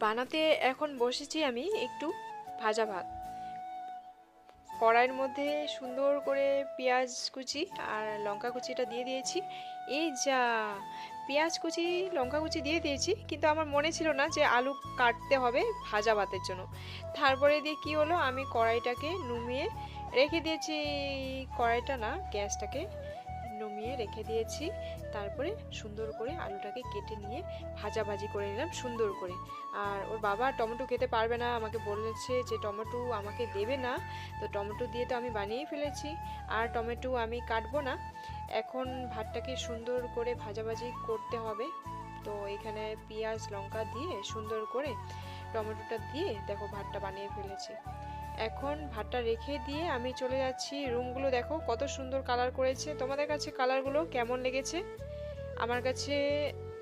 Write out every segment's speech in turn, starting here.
বানাতে এখন বসেছি আমি একটু ভাজা ভাত। কড়াইয়ের মধ্যে সুন্দর করে পেঁয়াজ কুচি আর লঙ্কা কুচিটা দিয়ে দিয়েছি। এই যা, পেঁয়াজ কুচি লঙ্কা কুচি দিয়ে দিয়েছি, কিন্তু আমার মনে ছিল না যে আলু কাটতে হবে ভাজা ভাতের জন্য। তারপরে দিয়ে কি হলো, আমি কড়াইটাকে নুমিয়ে রেখে দিয়েছি। কড়াইটা না, গ্যাসটাকে নমিয়ে রেখে দিয়েছি। তারপরে সুন্দর করে আলুটাকে কেটে নিয়ে ভাজাভাজি করে নিলাম সুন্দর করে। আর ওর বাবা টমেটো খেতে পারবে না, আমাকে বলেছে যে টমেটো আমাকে দেবে না। তো টমেটো দিয়ে তো আমি বানিয়েই ফেলেছি, আর টমেটো আমি কাটবো না। এখন ভাতটাকে সুন্দর করে ভাজাভাজি করতে হবে। তো এখানে পেঁয়াজ লঙ্কা দিয়ে সুন্দর করে টমেটোটা দিয়ে দেখো ভাতটা বানিয়ে ফেলেছি। এখন ভাতটা রেখে দিয়ে আমি চলে যাচ্ছি রুমগুলো। দেখো কত সুন্দর কালার করেছে। তোমাদের কাছে কালারগুলো কেমন লেগেছে? আমার কাছে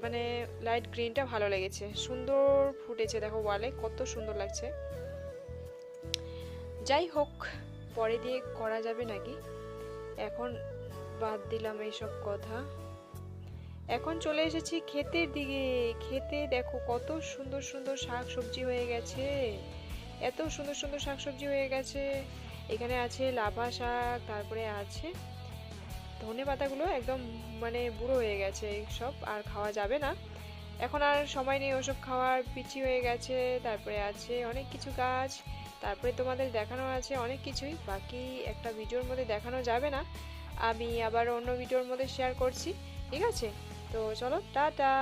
মানে লাইট গ্রিনটা ভালো লেগেছে, সুন্দর ফুটেছে। দেখো ওয়ালে কত সুন্দর লাগছে। যাই হোক, পরে দিয়ে করা যাবে নাকি, এখন বাদ দিলাম এইসব কথা। এখন চলে এসেছি ক্ষেতের দিকে। খেতে দেখো কত সুন্দর সুন্দর শাক সবজি হয়ে গেছে, এত সুন্দর সুন্দর শাক সবজি হয়ে গেছে। এখানে আছে লাফা শাক, তারপরে আছে ধনে পাতাগুলো একদম মানে বুড়ো হয়ে গেছে, সব আর খাওয়া যাবে না। এখন আর সময় নেই ওসব খাওয়ার, পিচি হয়ে গেছে। তারপরে আছে অনেক কিছু গাছ, তারপরে তোমাদের দেখানো আছে অনেক কিছুই, বাকি একটা ভিডিওর মধ্যে দেখানো যাবে না, আমি আবার অন্য ভিডিওর মধ্যে শেয়ার করছি। ঠিক আছে, তো চলো টাটা।